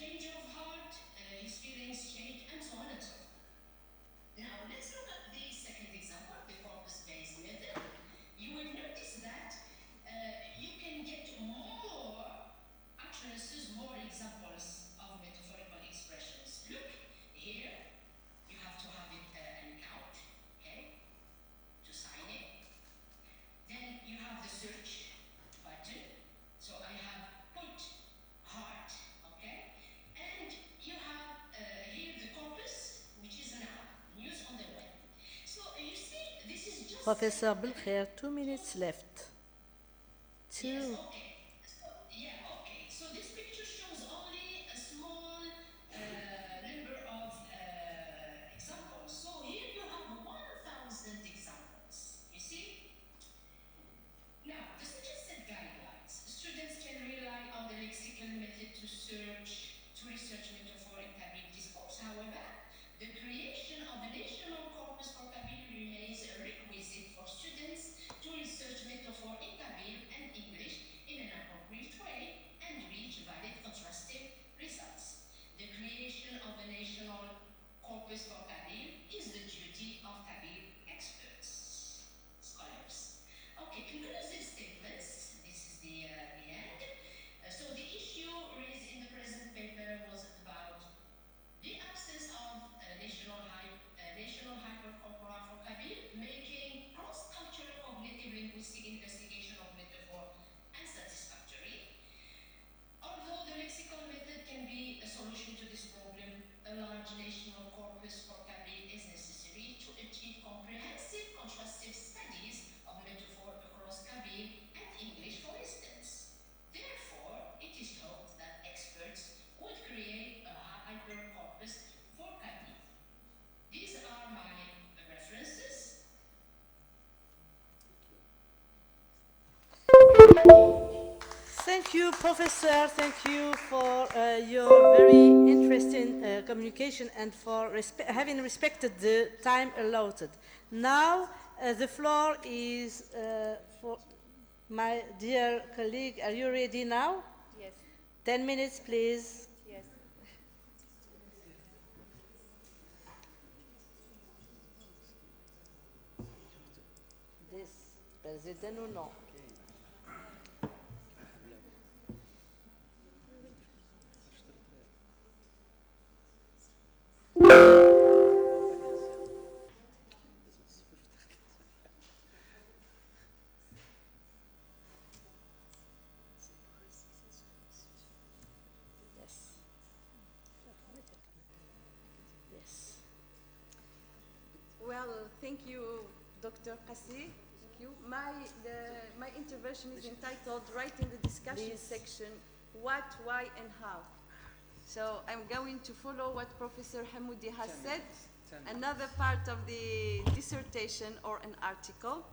change of heart, his feelings change, and so on and so forth. Now, let's look at the second example, the corpus-based method. You will notice that you can get more utterances, more examples of metaphorical expressions. Look, here, you have to have it an account, okay, to sign it. Then you have the search button. So I have put heart, okay? And you have here the corpus, which is a noun, news on the web. So you see, this is just... Professor Bilkhair, 2 minutes left. Yes, okay. So this picture shows only a small number of examples. So here you have 1,000 examples. You see? Now, the suggested guidelines. Students can rely on the lexical method to research metaphor in Kabyle discourse. However, the creation of a national corpus for Kabyle remains a requisite for students to research metaphor in Kabyle and English in an appropriate way and reach valid contrastive results. The creation of a national corpus for Kabyle is the duty of Kabyle experts, scholars. Okay, conclusive statements. This is the end. So the issue raised in the present paper was about the absence of national hypercorpora for Kabyle, making cross-cultural cognitive linguistic investigation of metaphor unsatisfactory. Although the lexical method can be a solution to this problem, a large national corpus for Kabyle is necessary to achieve comprehensive contrastive studies of metaphor across Kabyle and English, for instance. Therefore, it is hoped that experts would create a hypercorpus for Kabyle. These are my references. Thank you, Professor. Thank you for your very interesting communication and for having respected the time allotted. Now, the floor is for my dear colleague. Are you ready now? Yes. 10 minutes, please. Yes. This president or no? Yes. Yes. Well, thank you, Dr. Qassi. Thank you. My intervention is entitled, right in the discussion Please. section, what, why, and how. So I'm going to follow what Professor Hamoudi has said, another part of the dissertation or an article.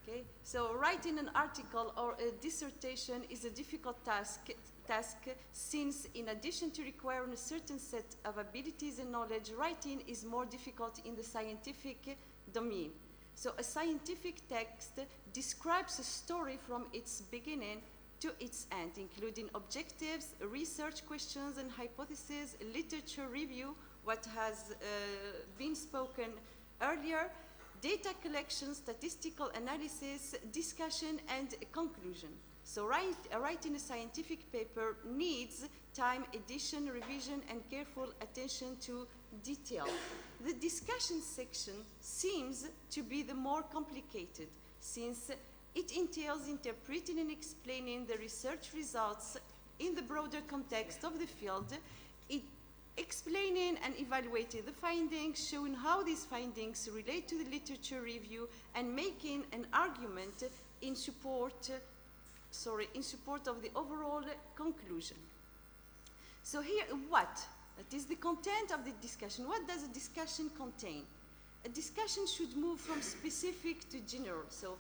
Okay, so writing an article or a dissertation is a difficult task since in addition to requiring a certain set of abilities and knowledge, writing is more difficult in the scientific domain. So a scientific text describes a story from its beginning to its end, including objectives, research questions and hypotheses, literature review, what has been spoken earlier, data collection, statistical analysis, discussion, and conclusion. So writing a scientific paper needs time, edition, revision, and careful attention to detail. The discussion section seems to be the more complicated, since it entails interpreting and explaining the research results in the broader context of the field, explaining and evaluating the findings, showing how these findings relate to the literature review, and making an argument in support of the overall conclusion. So here, what? That is the content of the discussion. What does a discussion contain? A discussion should move from specific to general. So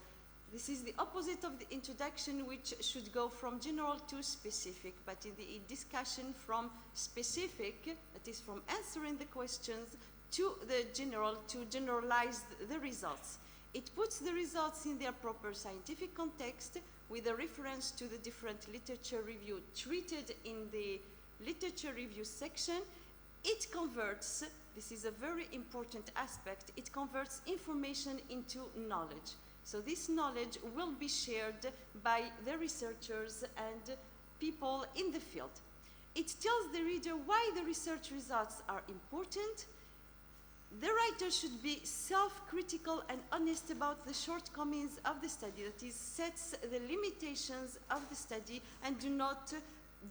this is the opposite of the introduction, which should go from general to specific, but in the discussion from specific, that is from answering the questions, to the general, to generalize the results. It puts the results in their proper scientific context with a reference to the different literature review treated in the literature review section, it converts, this is a very important aspect, it converts information into knowledge. So this knowledge will be shared by the researchers and people in the field. It tells the reader why the research results are important. The writer should be self-critical and honest about the shortcomings of the study, that is, sets the limitations of the study and do not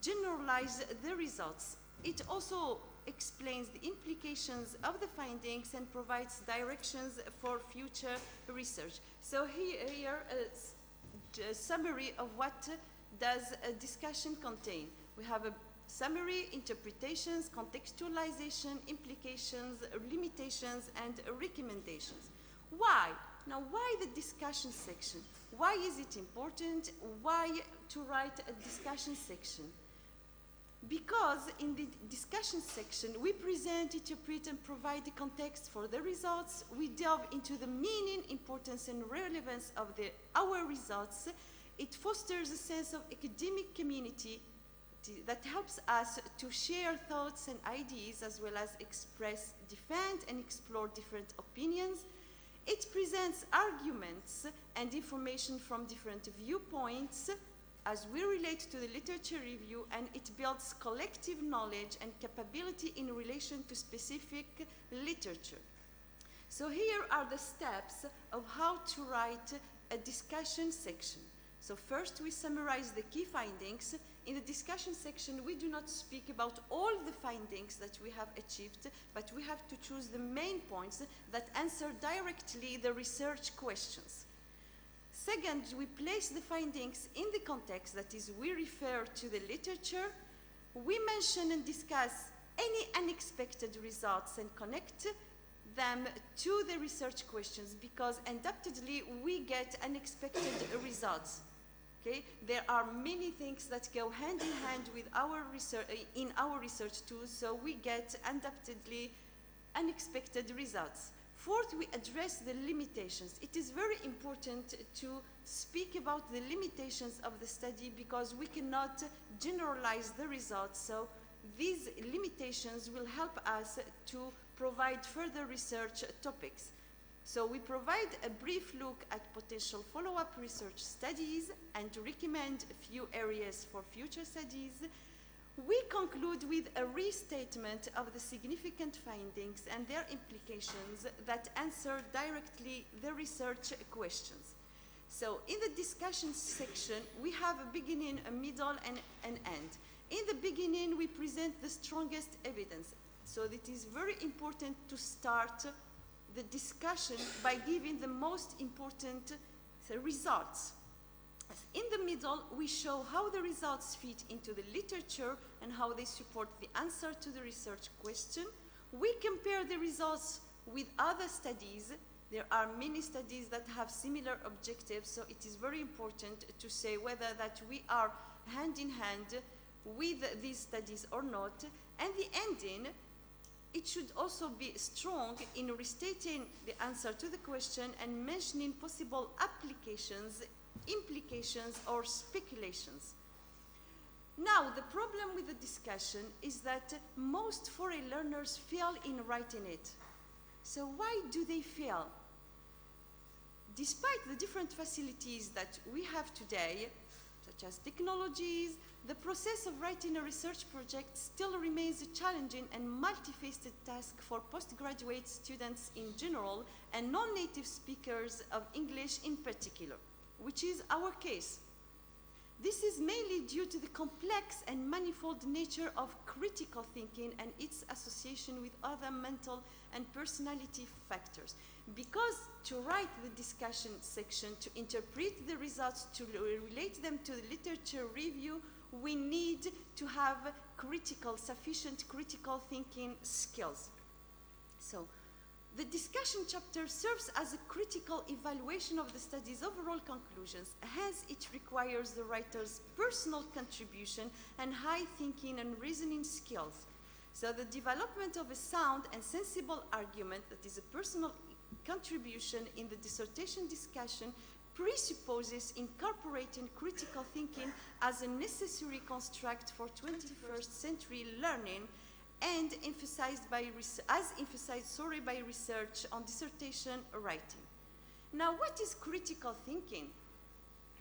generalize the results. It also explains the implications of the findings and provides directions for future research. So here a summary of what does a discussion contain. We have a summary, interpretations, contextualization, implications, limitations, and recommendations. Why? Now, why the discussion section? Why is it important? Why to write a discussion section? Because in the discussion section, we present, interpret, and provide the context for the results. We delve into the meaning, importance, and relevance of our results. It fosters a sense of academic community that helps us to share thoughts and ideas, as well as express, defend, and explore different opinions. It presents arguments and information from different viewpoints as we relate to the literature review, and it builds collective knowledge and capability in relation to specific literature. So here are the steps of how to write a discussion section. So first, we summarize the key findings. In the discussion section, we do not speak about all the findings that we have achieved, but we have to choose the main points that answer directly the research questions. Second, we place the findings in the context, that is, we refer to the literature. We mention and discuss any unexpected results and connect them to the research questions, because undoubtedly we get unexpected results. Okay? There are many things that go hand in hand with our research, in our research tools, so we get undoubtedly unexpected results. Fourth, we address the limitations. It is very important to speak about the limitations of the study, because we cannot generalize the results, so these limitations will help us to provide further research topics. So we provide a brief look at potential follow-up research studies and recommend a few areas for future studies. We conclude with a restatement of the significant findings and their implications that answer directly the research questions. So in the discussion section, we have a beginning, a middle, and an end. In the beginning, we present the strongest evidence. So it is very important to start the discussion by giving the most important results. In the middle, we show how the results fit into the literature and how they support the answer to the research question. We compare the results with other studies. There are many studies that have similar objectives, so it is very important to say whether that we are hand in hand with these studies or not. And the ending, it should also be strong in restating the answer to the question and mentioning possible applications, implications, or speculations. Now, the problem with the discussion is that most foreign learners fail in writing it. So why do they fail? Despite the different facilities that we have today, such as technologies, the process of writing a research project still remains a challenging and multifaceted task for postgraduate students in general and non-native speakers of English in particular, which is our case. This is mainly due to the complex and manifold nature of critical thinking and its association with other mental and personality factors. Because to write the discussion section, to interpret the results, to relate them to the literature review, we need to have sufficient critical thinking skills. So, the discussion chapter serves as a critical evaluation of the study's overall conclusions. Hence, it requires the writer's personal contribution and high thinking and reasoning skills. So, the development of a sound and sensible argument, that is a personal contribution in the dissertation discussion, presupposes incorporating critical thinking as a necessary construct for 21st century learning and emphasized by research on dissertation writing. Now, what is critical thinking?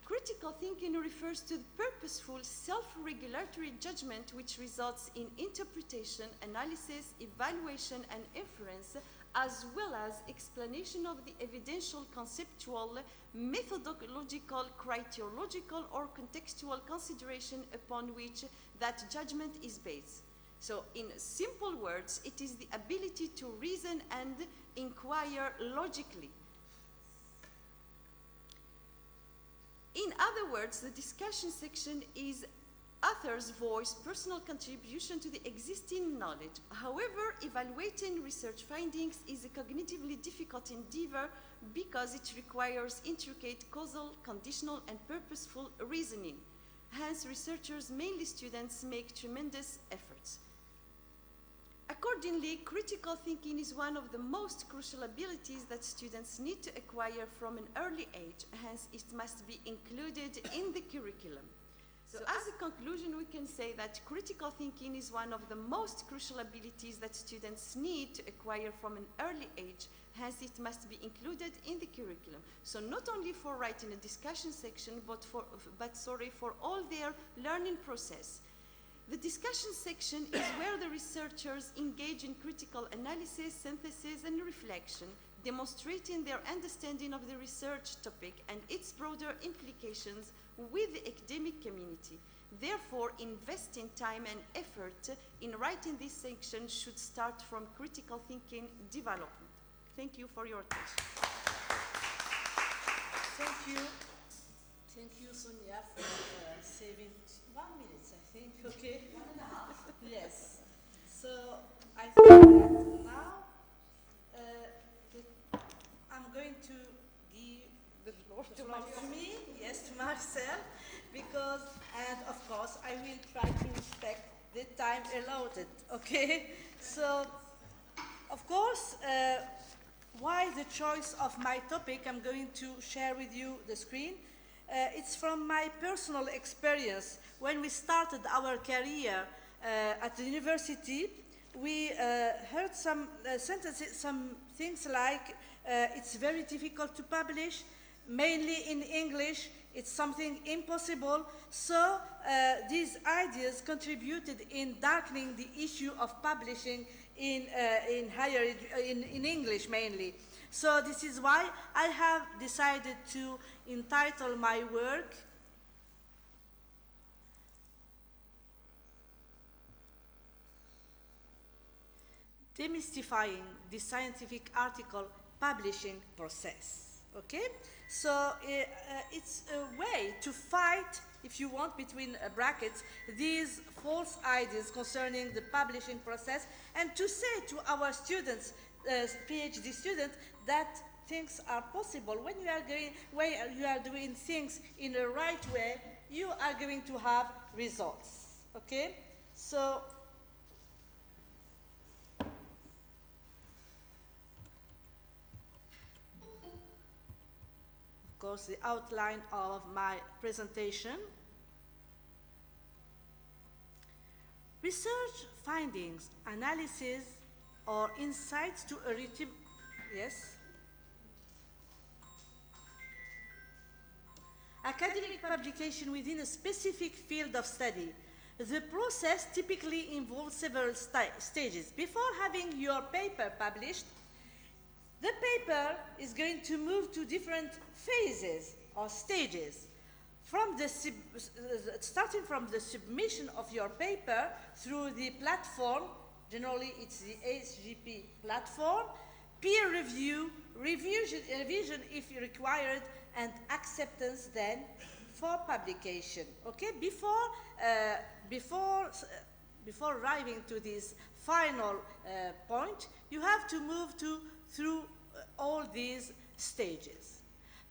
Critical thinking refers to the purposeful, self-regulatory judgment which results in interpretation, analysis, evaluation, and inference, as well as explanation of the evidential, conceptual, methodological, criteriological, or contextual consideration upon which that judgment is based. So, in simple words, it is the ability to reason and inquire logically. In other words, the discussion section is author's voice, personal contribution to the existing knowledge. However, evaluating research findings is a cognitively difficult endeavor because it requires intricate causal, conditional, and purposeful reasoning. Hence, researchers, mainly students, make tremendous efforts. Accordingly, critical thinking is one of the most crucial abilities that students need to acquire from an early age. Hence, it must be included in the curriculum. So as a conclusion, we can say that critical thinking is one of the most crucial abilities that students need to acquire from an early age. Hence, it must be included in the curriculum. So not only for writing a discussion section, but for all their learning process. The discussion section is where the researchers engage in critical analysis, synthesis, and reflection, demonstrating their understanding of the research topic and its broader implications with the academic community. Therefore, investing time and effort in writing this section should start from critical thinking development. Thank you for your attention. Thank you. Thank you, Sonia, for saving 1 minute, I think. Okay. 1.5. Yes. So I think that now I'm going to give the floor to me, yes, to myself, because, and of course, I will try to respect the time allotted. Okay. So, of course, why the choice of my topic? I'm going to share with you the screen. It's from my personal experience. When we started our career at the university, we heard some sentences, some things like it's very difficult to publish, mainly in English, it's something impossible. So these ideas contributed in darkening the issue of publishing in English mainly. So this is why I have decided to entitle my work Demystifying the Scientific Article Publishing Process. Okay? So it's a way to fight, if you want, between brackets, these false ideas concerning the publishing process, and to say to our students, PhD students, that things are possible. When you are doing things in the right way, you are going to have results. Okay? So of course, the outline of my presentation. Research findings, analysis, or insights to a written, yes? Academic publication within a specific field of study. The process typically involves several stages. Before having your paper published, the paper is going to move to different phases or stages. Starting from the submission of your paper through the platform, generally it's the HGP platform, peer review, revision if required, and acceptance then for publication. Okay, before arriving to this final point, you have to move through all these stages.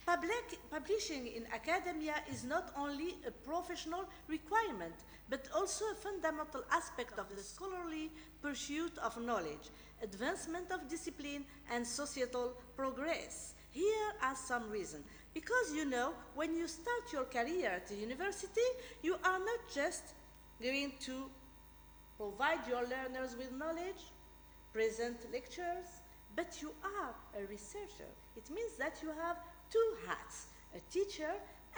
Publishing in academia is not only a professional requirement, but also a fundamental aspect of the scholarly pursuit of knowledge, advancement of discipline, and societal progress. Here are some reasons. Because you know, when you start your career at the university, you are not just going to provide your learners with knowledge, present lectures, but you are a researcher. It means that you have two hats, a teacher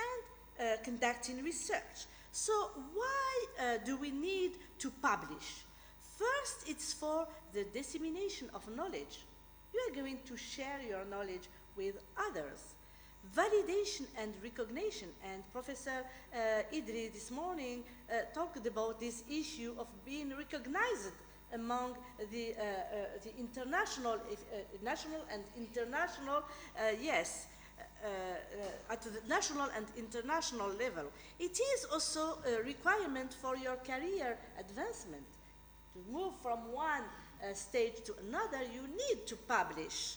and conducting research. So why do we need to publish? First, it's for the dissemination of knowledge. You are going to share your knowledge with others. Validation and recognition, and Professor Idri this morning talked about this issue of being recognized among the international, national and international, at the national and international level. It is also a requirement for your career advancement. To move from one stage to another, you need to publish.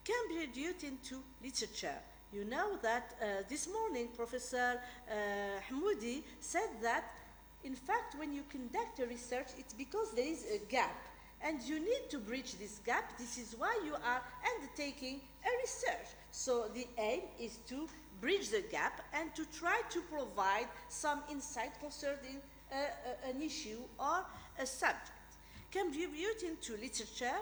Contributing to literature. You know that this morning Professor Hamoudi said that in fact when you conduct a research it's because there is a gap and you need to bridge this gap. This is why you are undertaking a research. So the aim is to bridge the gap and to try to provide some insight concerning an issue or a subject. Contributing to literature,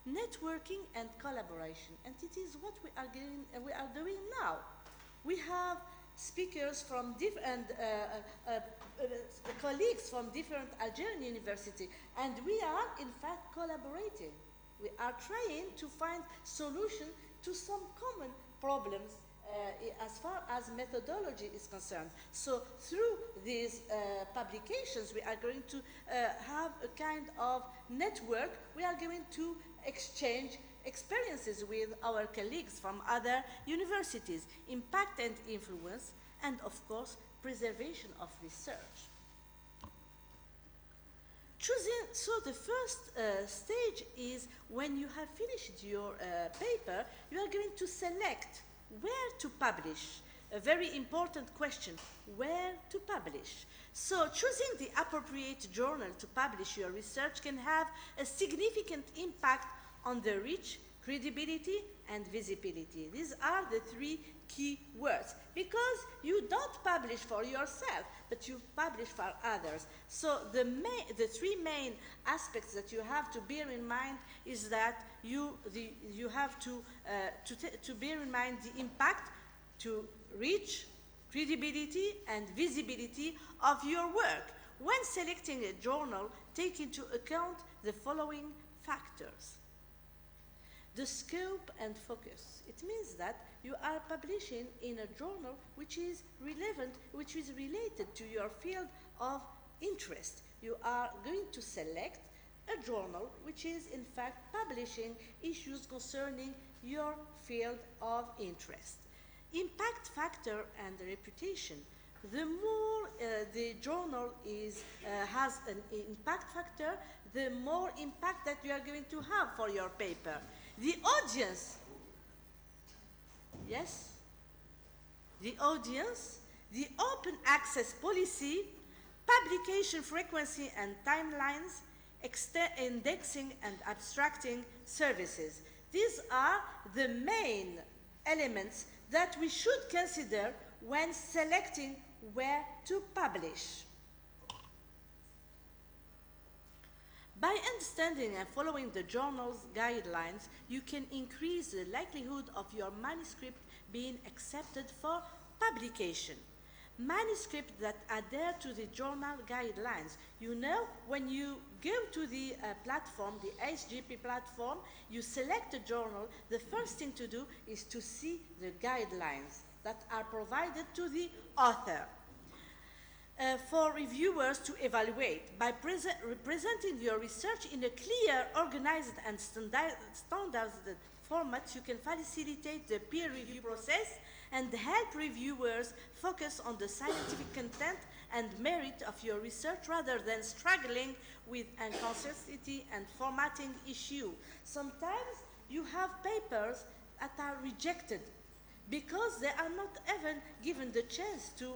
networking and collaboration, and it is what we are doing now. We have speakers from different colleagues from different Algerian universities, and we are in fact collaborating. We are trying to find solutions to some common problems as far as methodology is concerned. So through these publications, we are going to have a kind of network. We are going to exchange experiences with our colleagues from other universities, impact and influence, and of course, preservation of research. So the first stage is when you have finished your paper, you are going to select where to publish. A very important question, where to publish. So choosing the appropriate journal to publish your research can have a significant impact on the reach, credibility, and visibility. These are the three key words, because you don't publish for yourself, but you publish for others. So the three main aspects that you have to bear in mind is that you have to bear in mind the impact, to reach, credibility, and visibility of your work. When selecting a journal, take into account the following factors. The scope and focus. It means that you are publishing in a journal which is relevant, which is related to your field of interest. You are going to select a journal which is in fact publishing issues concerning your field of interest. Impact factor and reputation. The more the journal has an impact factor, the more impact that you are going to have for your paper. The audience, yes, the audience, the open access policy, publication frequency and timelines, indexing and abstracting services. These are the main elements that we should consider when selecting where to publish. By understanding and following the journal's guidelines, you can increase the likelihood of your manuscript being accepted for publication. Manuscripts that adhere to the journal guidelines. You know, when you go to the platform, the HGP platform, you select a journal, the first thing to do is to see the guidelines that are provided to the author. For reviewers to evaluate. By representing your research in a clear, organized, and standardized format, you can facilitate the peer review process and help reviewers focus on the scientific content and merit of your research rather than struggling with inconsistency and formatting issue. Sometimes you have papers that are rejected because they are not even given the chance to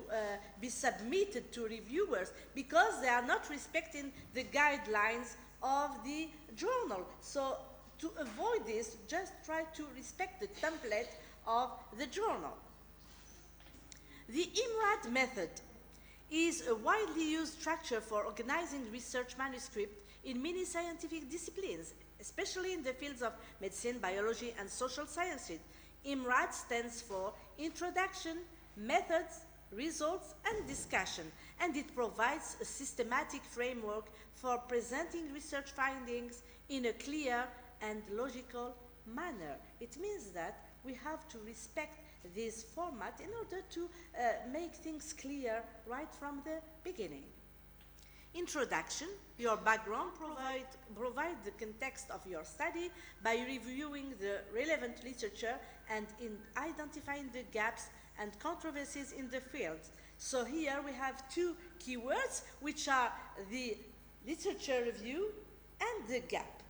be submitted to reviewers, because they are not respecting the guidelines of the journal. So to avoid this, just try to respect the template of the journal. The IMRAD method is a widely used structure for organizing research manuscripts in many scientific disciplines, especially in the fields of medicine, biology, and social sciences. IMRAD stands for Introduction, Methods, Results, and Discussion, and it provides a systematic framework for presenting research findings in a clear and logical manner. It means that we have to respect this format in order to make things clear right from the beginning. Introduction, your background provide the context of your study by reviewing the relevant literature and in identifying the gaps and controversies in the field. So here we have two keywords, which are the literature review and the gap.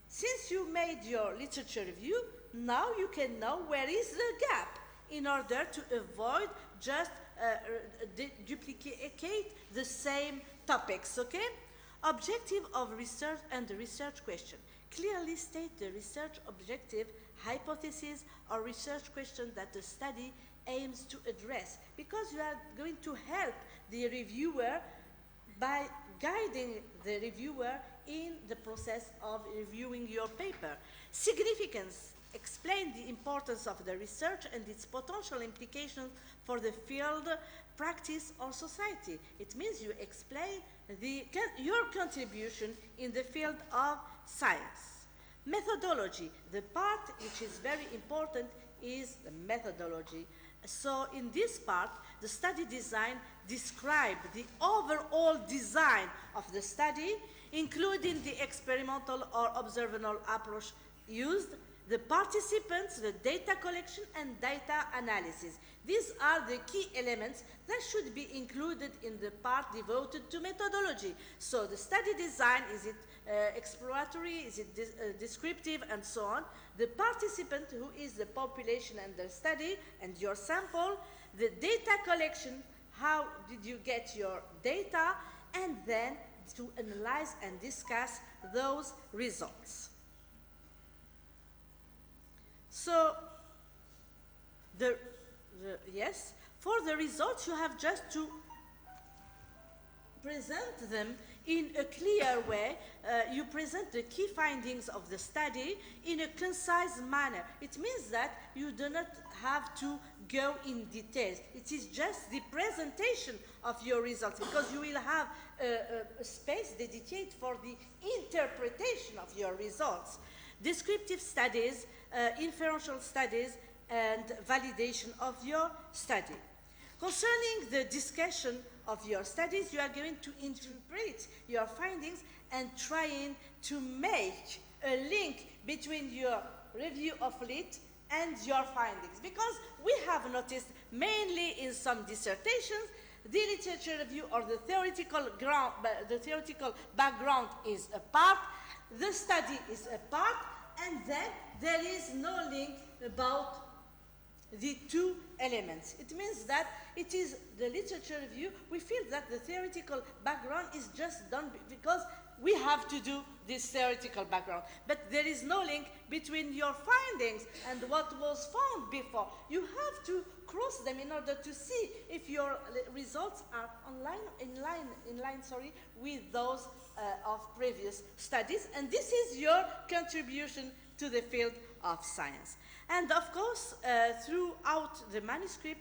Since you made your literature review, now you can know where is the gap in order to avoid just duplicate the same topics, okay? Objective of research and the research question. Clearly state the research objective, hypothesis, or research question that the study aims to address, because you are going to help the reviewer by guiding the reviewer in the process of reviewing your paper. Significance. Explain the importance of the research and its potential implications for the field, practice, or society. It means you explain your contribution in the field of science. Methodology. The part which is very important is the methodology. So in this part, the study design describes the overall design of the study, including the experimental or observational approach used, the participants, the data collection, and data analysis. These are the key elements that should be included in the part devoted to methodology. So the study design, is it exploratory, is it descriptive, and so on. The participant, who is the population and the study, and your sample. The data collection, how did you get your data, and then to analyze and discuss those results. So, yes, for the results you have just to present them in a clear way. You present the key findings of the study in a concise manner. It means that you do not have to go in details. It is just the presentation of your results, because you will have a space dedicated for the interpretation of your results. Descriptive studies, inferential studies, and validation of your study. Concerning the discussion of your studies, you are going to interpret your findings and trying to make a link between your review of it and your findings. Because we have noticed, mainly in some dissertations, the literature review or the theoretical background is a part, the study is a part, and then there is no link about the two elements. It means that it is the literature review. We feel that the theoretical background is just done because we have to do this theoretical background. But there is no link between your findings and what was found before. You have to cross them in order to see if your results are in line with those of previous studies. And this is your contribution to the field of science. And of course, throughout the manuscript,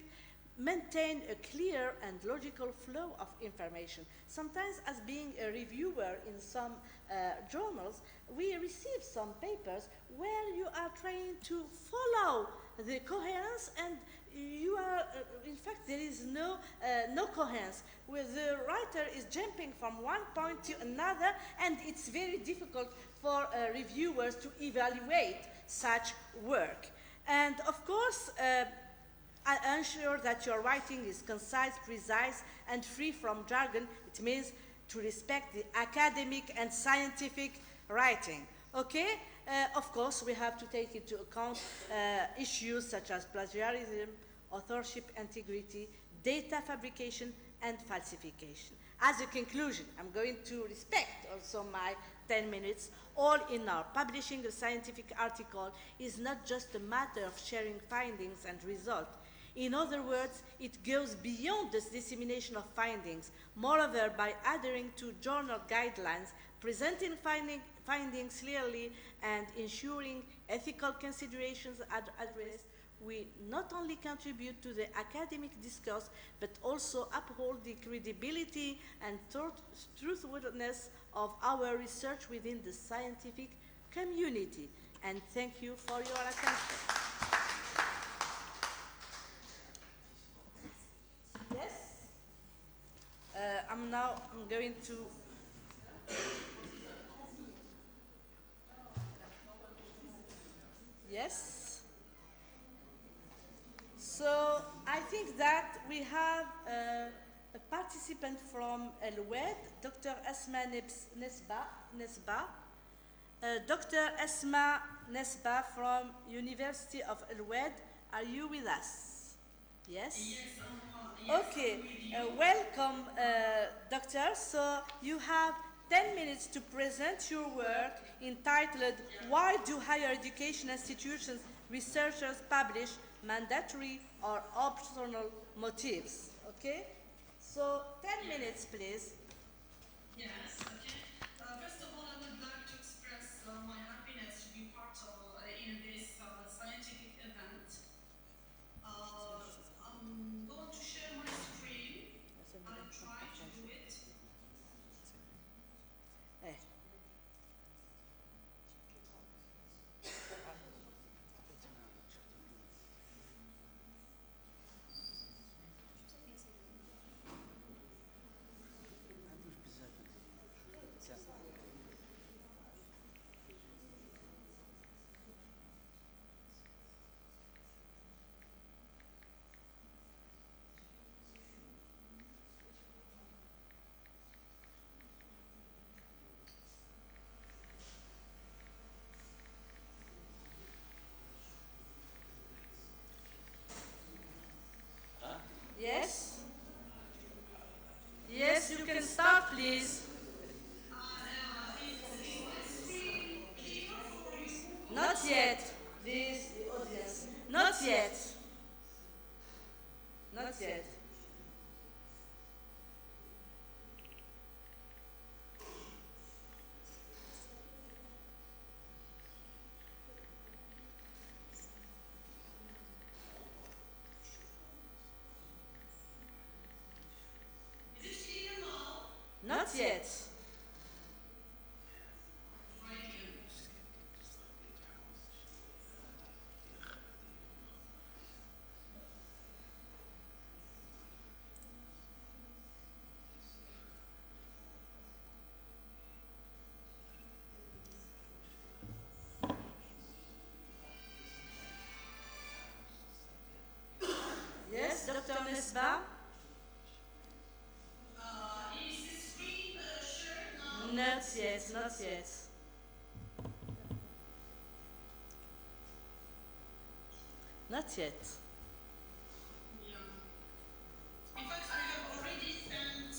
maintain a clear and logical flow of information. Sometimes, as being a reviewer in some journals, we receive some papers where you are trying to follow the coherence, and you are, in fact, there is no coherence, where the writer is jumping from one point to another, and it's very difficult for reviewers to evaluate such work. And of course, I ensure that your writing is concise, precise, and free from jargon. It means to respect the academic and scientific writing. Okay? Of course, we have to take into account issues such as plagiarism, authorship integrity, data fabrication, and falsification. As a conclusion, I'm going to respect also my 10 minutes. All in all, publishing a scientific article is not just a matter of sharing findings and results. In other words, it goes beyond this dissemination of findings. Moreover, by adhering to journal guidelines, presenting findings clearly, and ensuring ethical considerations are addressed, we not only contribute to the academic discourse, but also uphold the credibility and truthfulness of our research within the scientific community. And thank you for your attention. Yes? I'm going to... Yes? So I think that we have a participant from El-Wed, Dr. Asma Nesba. Dr. Asma Nesba from University of El-Wed, are you with us? Yes? Yes, yes, Okay, I'm with you. welcome, doctor. So you have 10 minutes to present your work entitled Why Do Higher Education Institutions Researchers Publish Mandatory or Optional Motives? Okay? So 10 minutes, please. Yes, okay. First of all, I would like to express my happiness to be part of in this scientific event. I'm going to share my screen. I'll try to do it. Eh. Yes? Yes, you can start, please. Not yet. This, the audience. Not yet. Not yet. Is it clear now? Not yet. Thank you. Yes, Dr. Nesba? Is the screen shared now? Not yet, not yet. Not yet. Yeah. In fact, I have already sent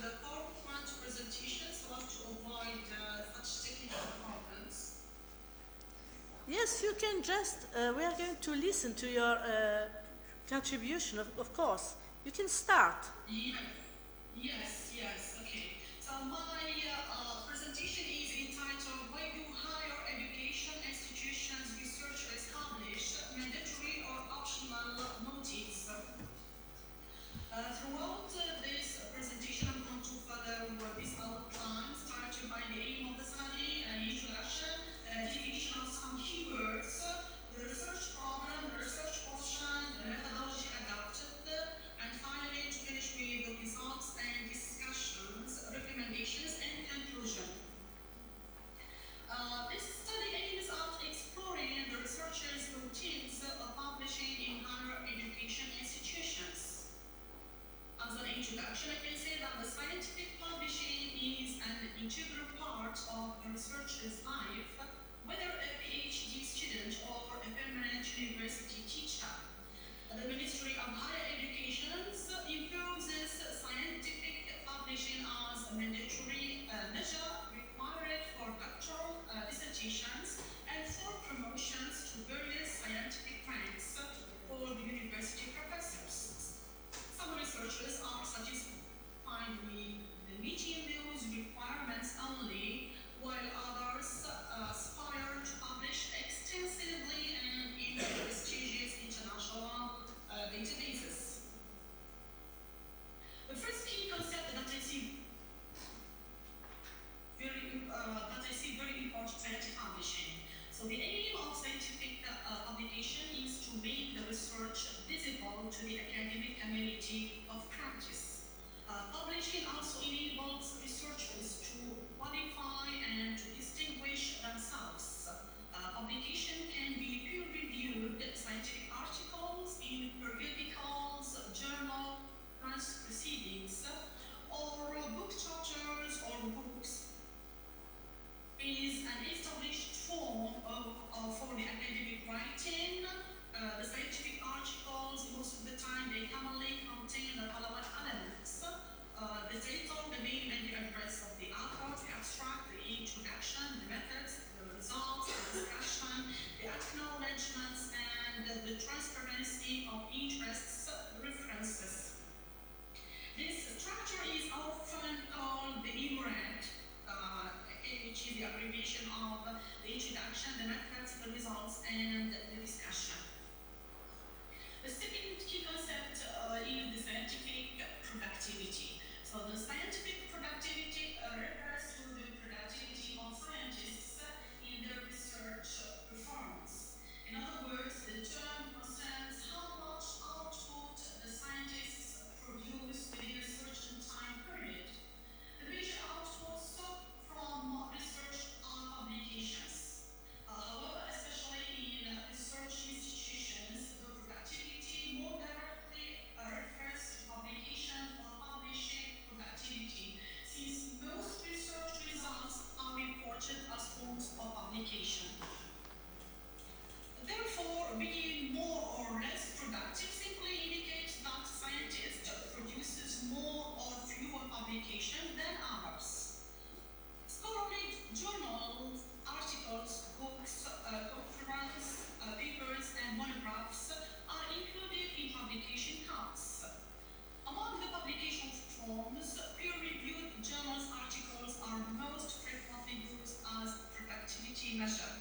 the PowerPoint presentation so as to avoid such technical problems. Yes, you can just, we are going to listen to your contribution, of course. You can start. Yeah. Yes, yes, okay. So my presentation is entitled Why Do Higher Education Institutions Researchers Publish Mandatory or Optional Motives? Throughout this presentation, I'm going to follow this outline, starting by the aim of the study, introduction, definition of some keywords, the research program, the research portion, the methodology adopted, and finally to finish with the results and discussions, recommendations, and conclusion. This study aims at exploring the researchers' routines of publishing in higher education institutions. As an introduction, I can say that the scientific publishing is an integral part of the researcher's life, whether a PhD student or a permanent university teacher. The Ministry of Higher Education imposes scientific publishing as a mandatory measure required for doctoral dissertations and for promotions to various scientific researchers are satisfied with the meeting those requirements only, while others aspire to publish extensively and in prestigious international databases. The first key concept that I see very important scientific publishing. So the aim of scientific publication is to make the research visible to the academic community of practice. Publishing also enables researchers to qualify and to distinguish themselves. Publication can be peer-reviewed scientific articles in periodicals, journal, press proceedings, or book chapters or books. Is an established form for the academic writing. The scientific articles, most of the time, they commonly contain the following elements: the title, the name and the address of the author, the abstract, the introduction, the methods, the results, the discussion, the acknowledgements, and the transparency of interests references. This structure is often called the IMRAD, which is the abbreviation of the introduction, the methods, the results, and the discussion. The second key concept is the scientific productivity. So the scientific productivity refers to the productivity of scientists in their research performance. In other words, the term concerns how much output the scientists produce within a certain time period. The major outputs from research publications. However, especially in research institutions, the productivity more directly refers to publication or publishing productivity, since most research results are reported as forms of publication. Therefore, being more or less productive simply indicates that scientist produces more or fewer publications than others. Scholarly journals, articles, books, conference, papers, and monographs are included in publication counts. Among the publication forms, peer-reviewed journals articles are most frequently used as productivity measure.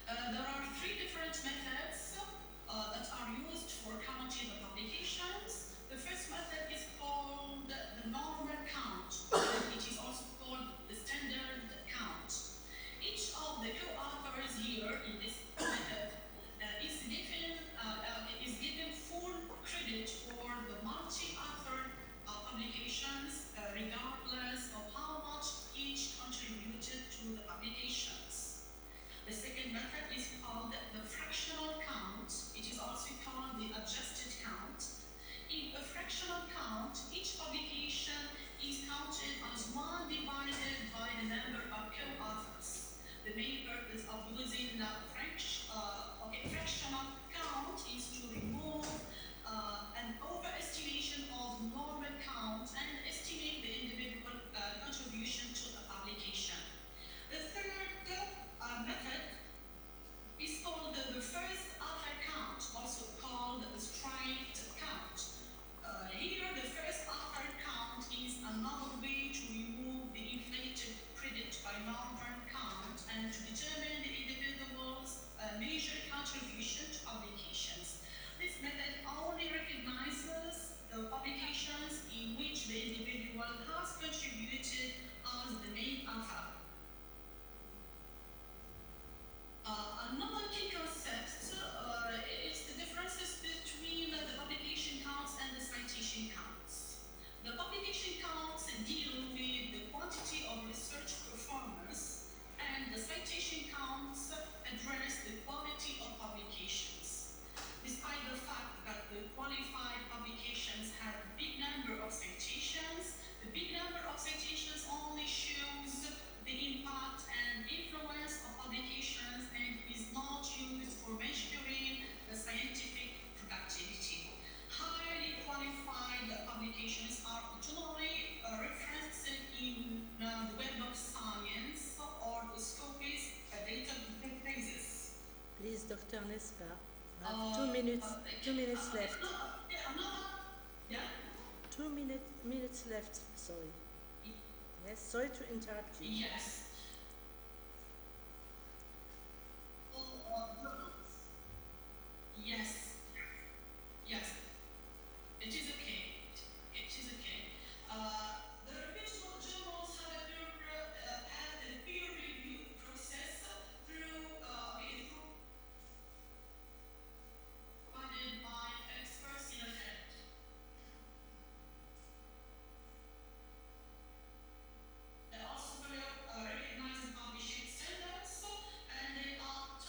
There are three different methods that are used for counting the publications. The first method is called the normal count. It is also called the standard count. Each of the co-authors here in this method is given full credit for the multi-author publications, regardless of how much each contributed to the publications. The second method is called the fractional count. It is also called the adjusted count. In a fractional count, each publication is counted as one divided by the number of co-authors. The main purpose of using the fractional count is to remove an overestimation of normal count and estimate the individual contribution to the publication. The third method is called the first author count, also called the straight count. Here, the first author count is another way to remove the inflated credit by normal count and to determine the individual's major contribution to publications. This method only recognizes the publications in which the individual has contributed as the main author. Another key concept is the differences between the publication counts and the citation counts. The publication counts deal with the quantity of research performance, and the citation counts address the quality of publications. Despite the fact that the qualified publications have a big number of citations, the big number of citations only shows the impact and influence of publications and is not used for measuring the scientific productivity. Highly qualified publications are generally referenced in the Web of Science or the Scopus databases. Please, Dr. Nespa, 2 minutes left. Yeah? 2 minutes left, sorry. Yes, sorry to interrupt you. Yes. Yes. Yes. It is okay. It is okay. The reputable journals have a peer review process through provided by experts in the field. They also follow recognized publishing standards, and they are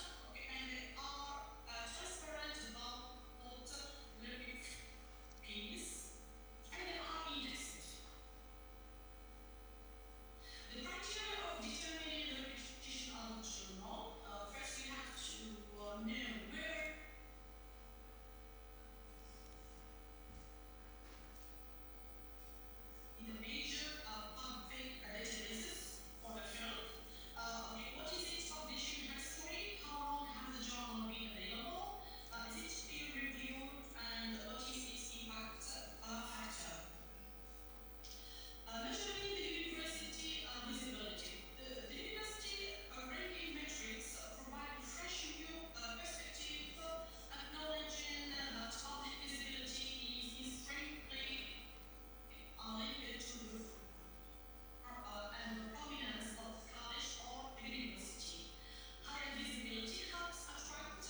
transparent about their piece, and they are indexed. The criteria of determining the reputation of the journal, first you have to know where in the major public databases for the field. Okay, what is its publishing history? How long has the journal been available? Is it peer reviewed? And what is its impact factor? Measuring the university visibility. The university ranking metrics provide a fresh new perspective, acknowledging that public visibility is intrinsically linked to the and the prominence of college or university. Higher visibility helps attract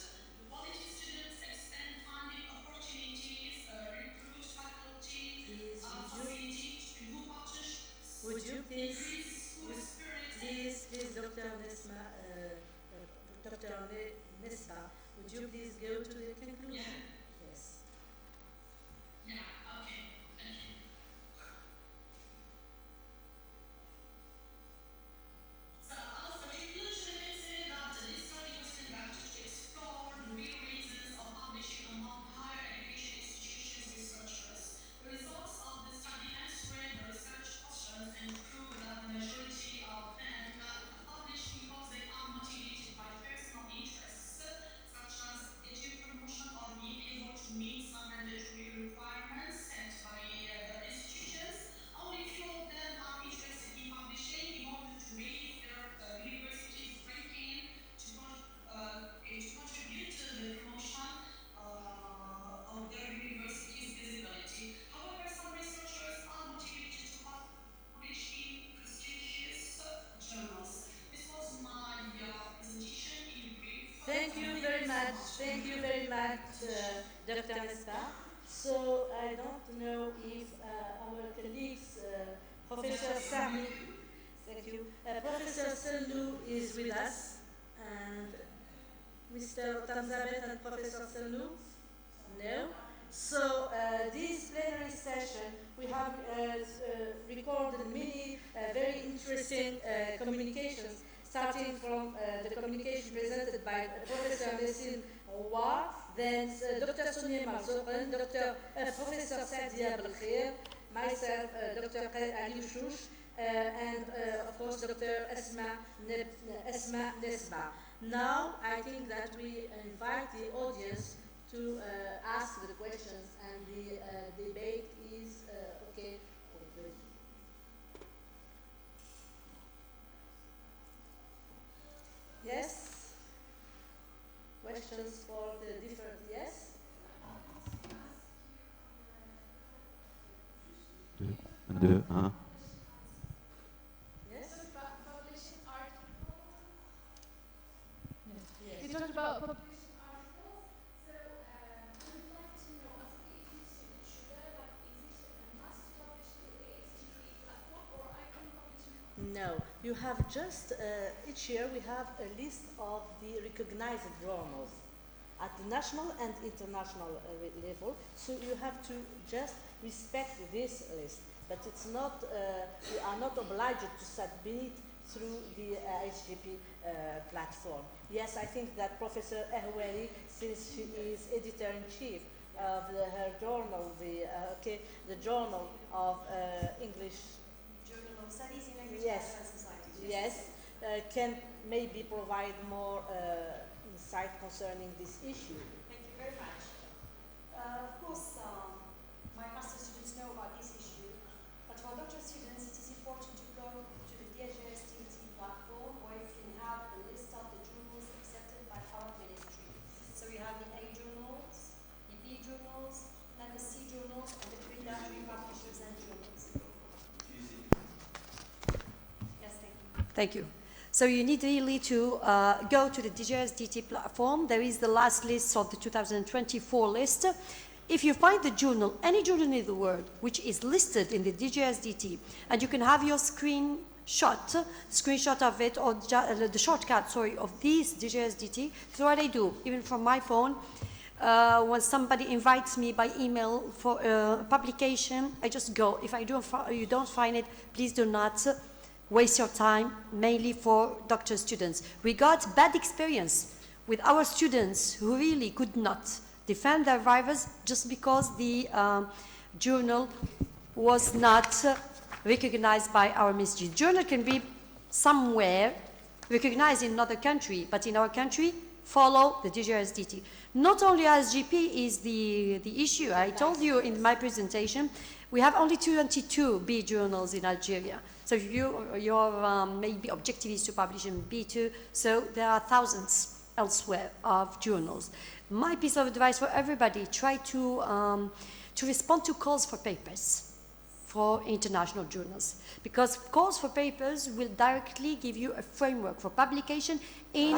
quality students, expand funding opportunities, recruit faculty, facilitate new partnerships, Would you please, increase school spirit. please, Dr. Dr. Nesba, would you please go to the conclusion? Yeah. Yes. Yeah, okay. Thank you. So, as a conclusion, I can say that this study was conducted to explore the real reasons of publishing among higher education institutions researchers. The results of the study answered the research questions and proved that the majority of them publish because they are motivated by personal interests, such as getting promotion or being able to meet some mandatory requirements set by their institutions. Only few of them are interested in publishing in order to raise their university's ranking, to contribute to the promotion of their university's visibility. However, some researchers are motivated to publish in prestigious journals. This was my presentation in brief. Thank you very much. Thank you very much, Dr. Nesba. So I don't know if our colleagues, Professor Sami, thank you, Professor Selou is with us, and Mr. Tanzabet and Professor Selou? No. So this plenary session, we have recorded many very interesting communications, starting from the communication presented by Professor Nessin Ouar, then Dr. Sonia Marzoqan, Professor Sadia Belkhair, myself, Dr. Ali Shush, and of course Dr. Esma Nesba. Now I think that we invite the audience to ask the questions, and the debate is okay. Yes? Questions for the different, yes? Deux, un. Yes? Publishing articles. Yes. You talked about publishing articles, so I would like to know, as a PhD student, should I, like, is it a must publish the HTTP platform, or I can publish in? No, you have just, each year we have a list of the recognized journals at the national and international level, so you have to just respect this list. But it's not, you are not obliged to submit through the HGP platform. Yes, I think that Professor Ehweli, since she is editor-in-chief of her journal, the Journal of English Journal of Studies in Language Yes. and Society. yes, can maybe provide more insight concerning this issue. Thank you very much. Of course, my master's have the A journals, the B journals, and the C journals, and the predatory publishers and journals. Yes, thank you. Thank you. So you need really to go to the DGSDT platform. There is the last list of the 2024 list. If you find the journal, any journal in the world, which is listed in the DGSDT, and you can have your screenshot of it, or the shortcut, sorry, of this DGSDT. So what I do, even from my phone, when somebody invites me by email for publication, I just go. If you don't find it, please do not waste your time, mainly for doctor students. We got bad experience with our students who really could not defend their rivals just because the journal was not recognized by our ministry. Journal can be somewhere recognized in another country, but in our country, follow the DGSDT. Not only ISGP is the issue. I told you in my presentation, we have only 22 B journals in Algeria. So your maybe objective is to publish in B2, so there are thousands elsewhere of journals. My piece of advice for everybody, try to respond to calls for papers for international journals, because calls for papers will directly give you a framework for publication in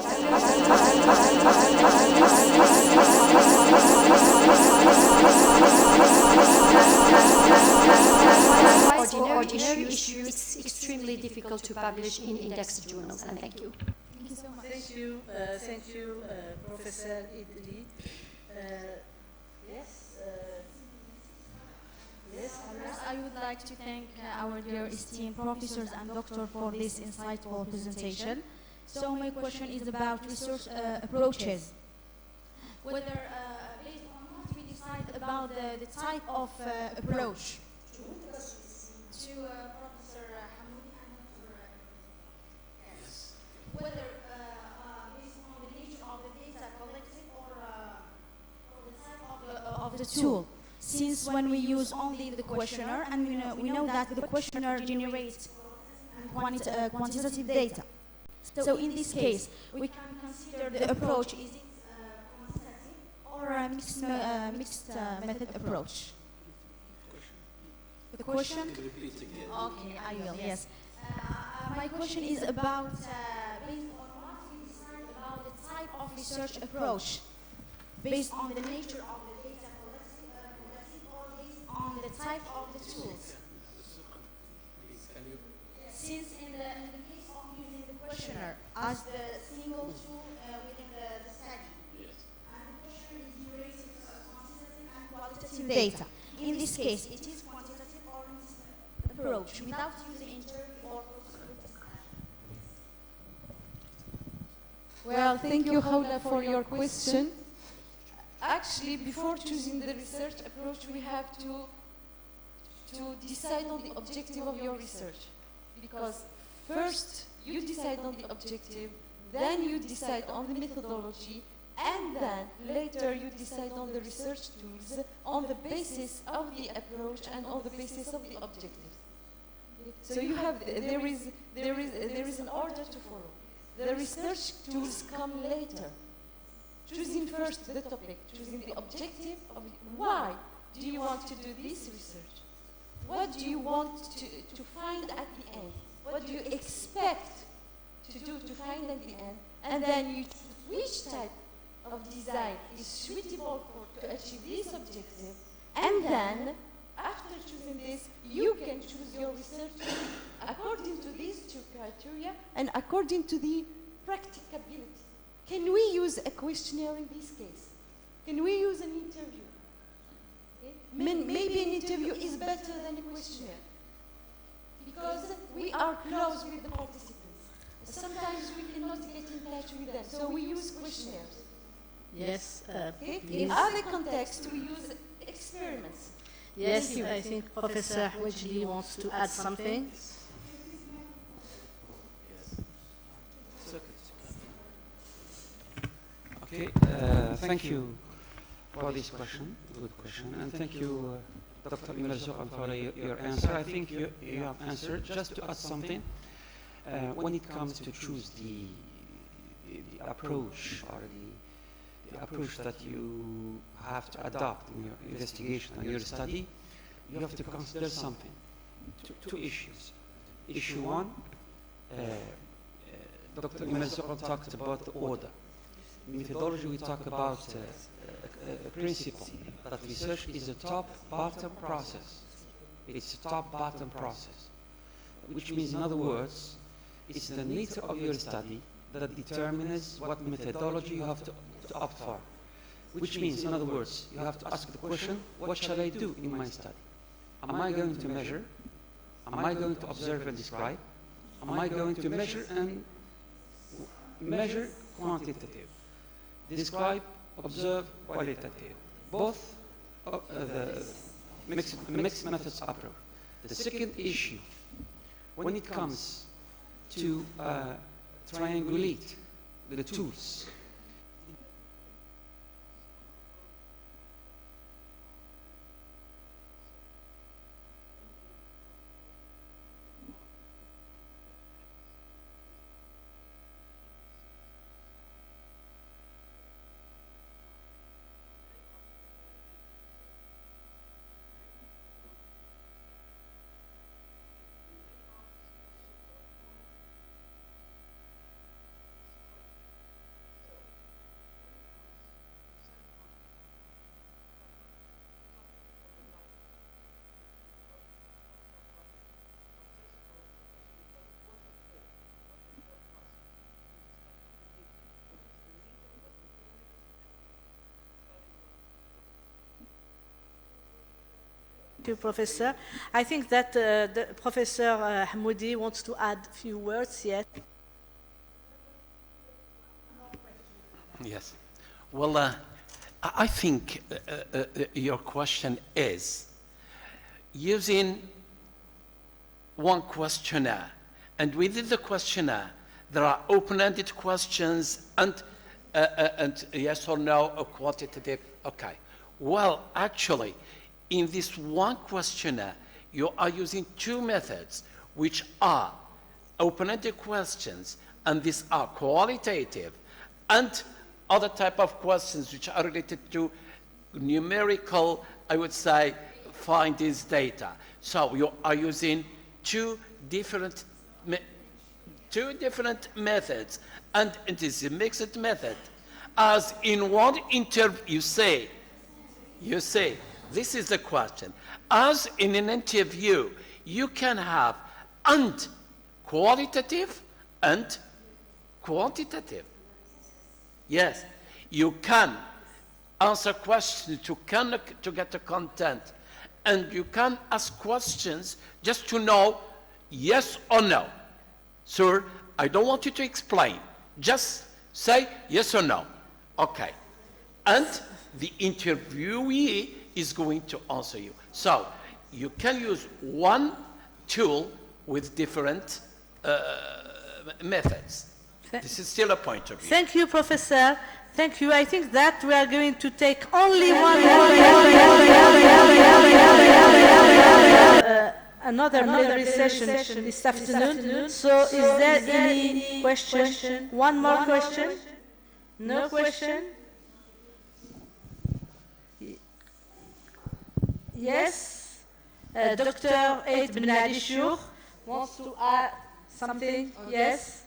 ordinary issues. It's extremely difficult to publish in indexed journals, and thank you. Thank you, Professor Idli. Yes. First, I would like to thank our dear esteemed professors and doctor for this insightful presentation. So my question is about research approaches. Whether based on what we decide about the type of approach to Professor Hamoudi and Dr. Yes. Whether based on the nature of the data collected or the type of the tool. Since when we use only the questionnaire, and we know that the questionnaire generates quantitative data. So in this case, we can consider the approach is it quantitative or a mixed method approach. The question? Okay, I will, yes. My question is about, based on what we decide about the type of research approach, based on the nature of the data collected or based on the type of the tools. Since in the case of using the questionnaire as the single tool within the study, and the questionnaire is generating quantitative and qualitative data. In this case, it is quantitative or mixed approach without using interview or Well, thank you, Hawla, for your question. Actually, before choosing the research approach, we have to decide on the objective of your research. Because first, you decide on the objective, then you decide on the methodology, and then later you decide on the research tools on the basis of the approach and on the basis of the objectives. So you have, there is an order to follow. The research tools come later. Choosing first the topic, choosing the objective of why do you want to do this research? What do you want to find at the end? What do you expect to find at the end? And then you choose which type of design is suitable to achieve this objective. And then, after choosing this, you can choose your research according to these two criteria and according to the practicability. Can we use a questionnaire in this case? Can we use an interview? Maybe an interview is better than a questionnaire because we are close with the participants. Sometimes we cannot get in touch with them, so we use questionnaires. Yes. In other contexts, we use experiments. Yes, I think Professor Hawajli wants to add something. Okay, thank you for this question, good question, and thank you, Dr. Imelzoan, for your answer. I think you have answered. Just to add something, when it comes to choose the approach or the the approach that you have to adopt in your investigation and your study, you have to consider something. Two issues. Issue one, Dr. Imel talked about the order. In methodology, we talk about a principle that research is a top-bottom process. It's a top-bottom process, which means, in other words, it's the nature of your study that determines what methodology you have to opt for. Which means, in other words, you have to ask the question, what shall I do in my study? Am I going to measure? Am I going to observe and describe? Am I going to measure and measure quantitative? Describe, observe, qualitative. Both the mixed methods approach. The second issue, when it comes to triangulate the tools, Thank you, Professor. I think that the Professor Hamoudi wants to add a few words yet. Yes. Well, I think your question is using one questionnaire, and within the questionnaire, there are open-ended questions and yes or no, or quantitative. Okay. Well, actually, in this one questionnaire, you are using two methods, which are open-ended questions, and these are qualitative, and other type of questions which are related to numerical, I would say, findings data. So you are using two different methods, and it is a mixed method. As in one interview, you say, this is the question. As in an interview, you can have and qualitative and quantitative. Yes, you can answer questions to get the content, and you can ask questions just to know yes or no. Sir, I don't want you to explain. Just say yes or no. Okay. And the interviewee is going to answer you. So you can use one tool with different methods. This is still a point of view. Thank you, Professor. Thank you. I think that we are going to take only another session this afternoon. So is there any question? One more question? No question? Yes? Dr. Eid Ben Ali Shour wants to add something? Yes?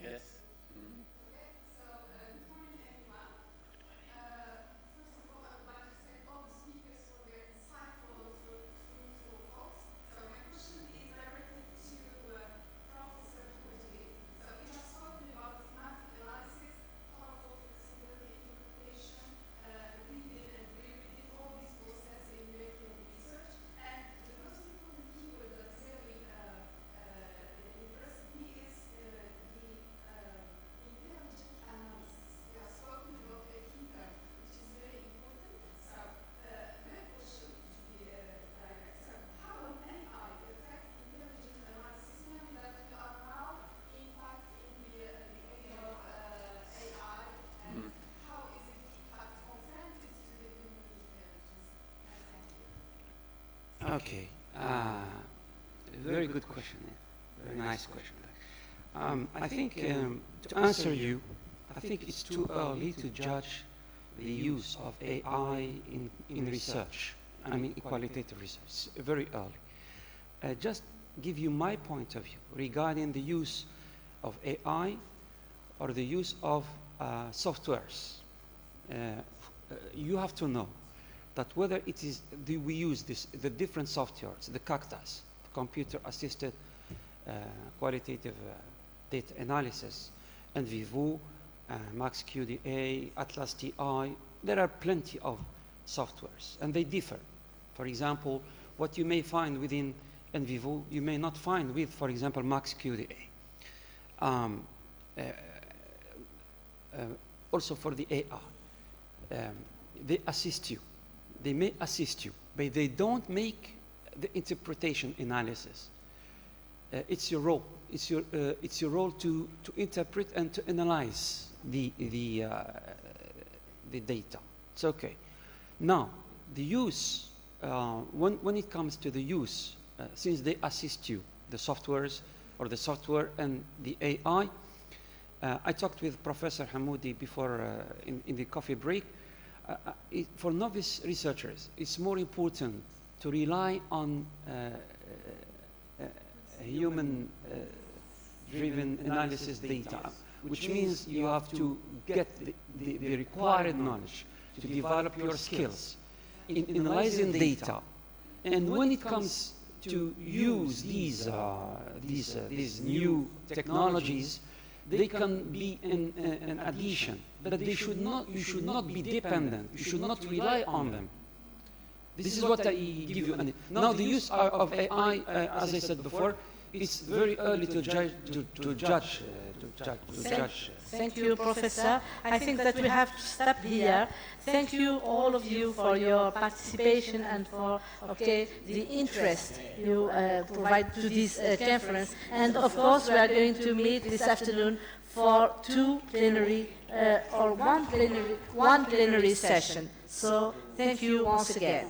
Yes. Okay, very good question. Very nice question. I think to answer you, I think it's too early to judge the use of AI in research. I mean, qualitative research. It's very early. Just give you my point of view regarding the use of AI or the use of softwares. You have to know that whether it is, we use the different softwares, the CACTAs, the computer-assisted qualitative data analysis, NVivo, MaxQDA, Atlas TI, there are plenty of softwares, and they differ. For example, what you may find within NVivo, you may not find with, for example, MaxQDA. Also for the AI, they assist you. They may assist you, but they don't make the interpretation analysis. It's your role. It's your role to interpret and to analyze the data. It's okay. Now, the use, when it comes to the use, since they assist you, the softwares or the software and the AI, I talked with Professor Hamoudi before in the coffee break. For novice researchers, it's more important to rely on human-driven analysis data, which means you have to get the required knowledge to develop your skills in analyzing data. And when it comes to use these new technologies, they can be an addition, but they should not. You should not be dependent. You should not rely on them. This is what I give you. Now, the use of AI, as I said before, it's very early to judge. Thank you, Professor. I think that we have to stop here. Thank you, all of you, for your participation and for the interest you provide to this conference. And of course, we are going to meet this afternoon for two plenary or one plenary session. So thank you once again.